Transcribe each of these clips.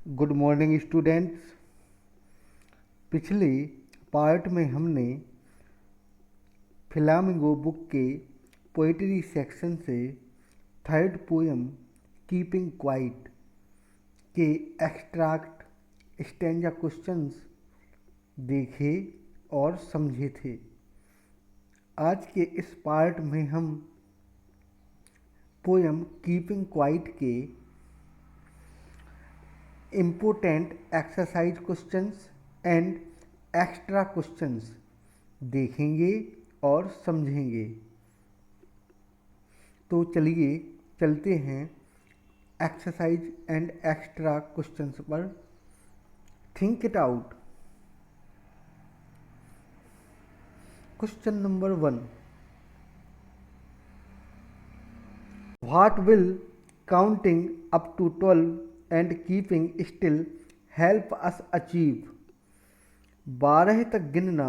Good morning students. पिछले part में हमने फ्लामिंगो बुक के पोइट्री सेक्शन से थर्ड पोएम कीपिंग क्वाइट के एक्सट्रैक्ट स्टैंजा क्वेश्चंस देखे और समझे थे। आज के इस पार्ट में हम पोएम कीपिंग क्वाइट के important exercise questions and extra questions देखेंगे और समझेंगे। तो चलिए चलते हैं एक्सरसाइज एंड एक्स्ट्रा क्वेश्चंस पर। Think it out. Question number 1, what will counting up to 12 and keeping still help us achieve? 12 तक गिनना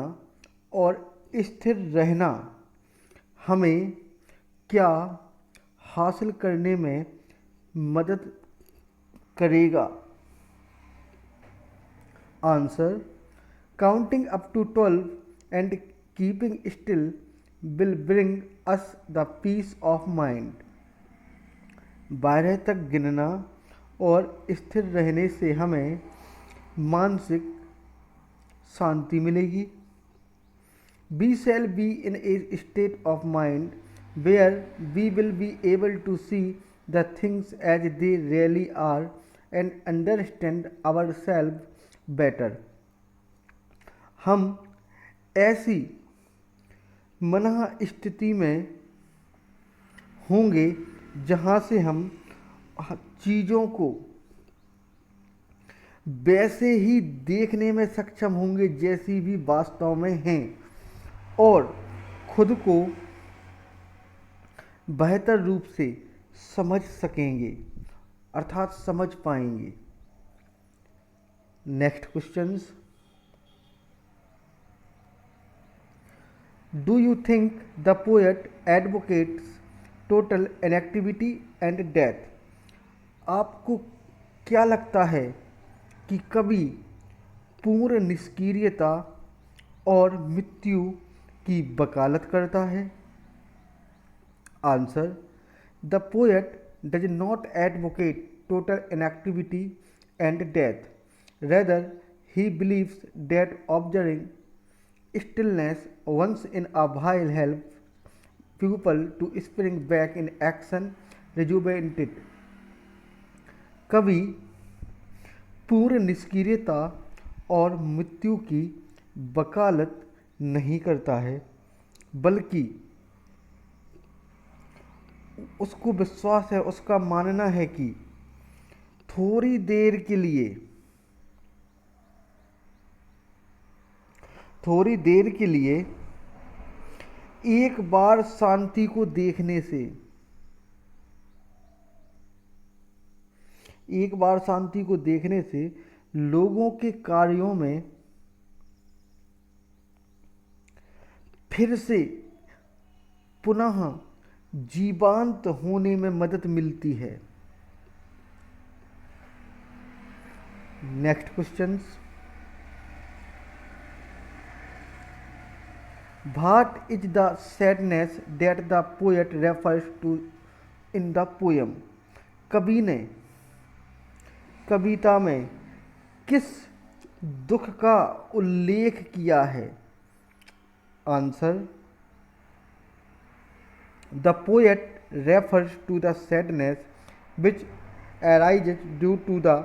और स्थिर रहना हमें क्या हासिल करने में मदद करेगा? Answer, counting up to 12 and keeping still will bring us the peace of mind. 12 तक गिनना और स्थिर रहने से हमें मानसिक शांति मिलेगी। We shall be in a state of mind where we will be able to see the things as they really are and understand ourselves better. हम ऐसी मनः स्थिति में होंगे जहाँ से हम चीज़ों को वैसे ही देखने में सक्षम होंगे जैसी भी वास्तव में हैं और खुद को बेहतर रूप से समझ सकेंगे अर्थात समझ पाएंगे। Next questions, do you think the poet advocates total inactivity and death? आपको क्या लगता है कि कवि पूर्ण निष्क्रियता और मृत्यु की वकालत करता है? Answer, the poet does not advocate total inactivity and death, rather he believes that observing stillness once in a while help people to spring back in action rejuvenated। कवि पूर्ण निष्क्रियता और मृत्यु की वकालत नहीं करता है, बल्कि उसको विश्वास है, उसका मानना है कि थोड़ी देर के लिए एक बार शांति को देखने से लोगों के कार्यों में फिर से पुनः जीवंत होने में मदद मिलती है। Next questions, what is the sadness that the poet refers to in the poem? कवि ने कविता में किस दुख का उल्लेख किया है? Answer, the poet refers to the sadness which arises due to the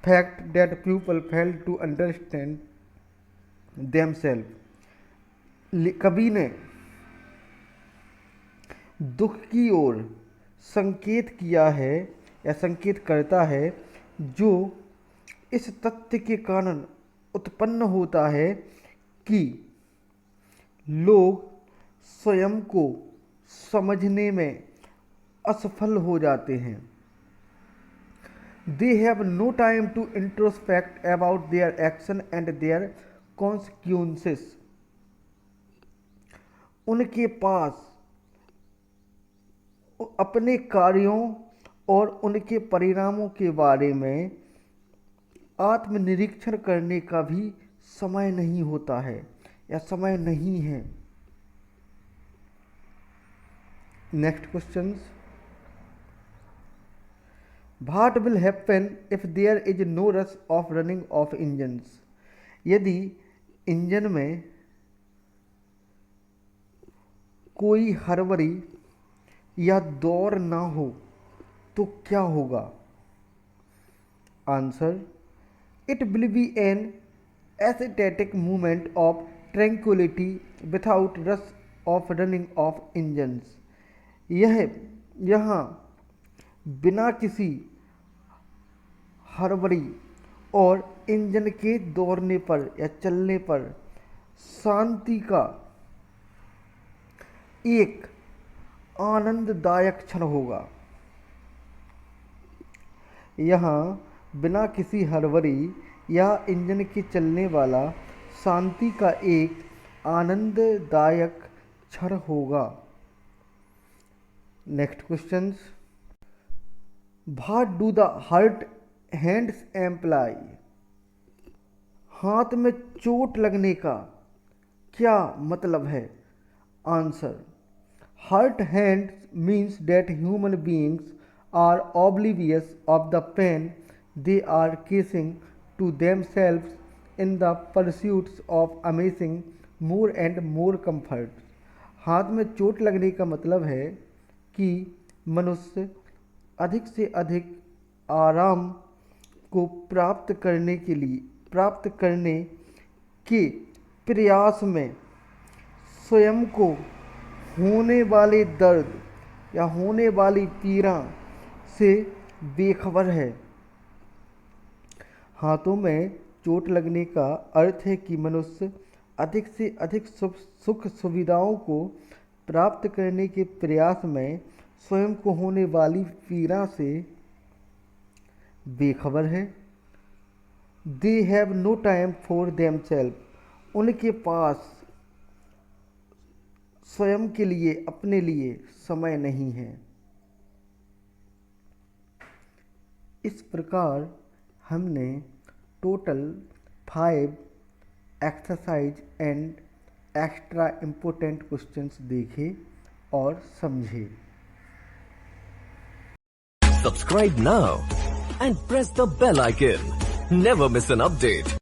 fact that people fail to understand themselves। कवि ने दुख की ओर संकेत किया है या संकेत करता है जो इस तथ्य के कारण उत्पन्न होता है कि लोग स्वयं को समझने में असफल हो जाते हैं। They have no time to introspect about their action and their consequences। उनके पास अपने कार्यों और उनके परिणामों के बारे में आत्मनिरीक्षण करने का भी समय नहीं होता है या समय नहीं है। Next question, what will happen if there is no rush of running of engines. यदि इंजन में कोई हड़बड़ी या दौड़ ना हो तो क्या होगा। Answer, it will be an aesthetic movement of tranquillity without rush of running of engines. यहाँ बिना किसी हड़बड़ी और इंजन के दौड़ने पर या चलने पर शांति का एक आनंददायक क्षण होगा। यहाँ बिना किसी हड़बड़ी या इंजन के चलने वाला शांति का एक आनंददायक क्षण होगा। Next question, what do the hurt hands employ. हाथ में चोट लगने का क्या मतलब है। Answer, hurt hands means that human beings are oblivious of the pain they are causing to themselves in the pursuits of amassing more and more comfort। हाथ में चोट लगने का मतलब है कि मनुष्य अधिक से अधिक आराम को प्राप्त करने के प्रयास में स्वयं को होने वाले दर्द या होने वाली पीड़ा से बेखबर है। हाथों में चोट लगने का अर्थ है कि मनुष्य अधिक से अधिक सुख सुविधाओं को प्राप्त करने के प्रयास में स्वयं को होने वाली पीड़ा से बेखबर है। They have no time for themselves. उनके पास स्वयं के लिए, अपने लिए समय नहीं है। इस प्रकार हमने total 5 exercise and extra important questions देखे और समझे। Subscribe now and press the bell icon. Never miss an update.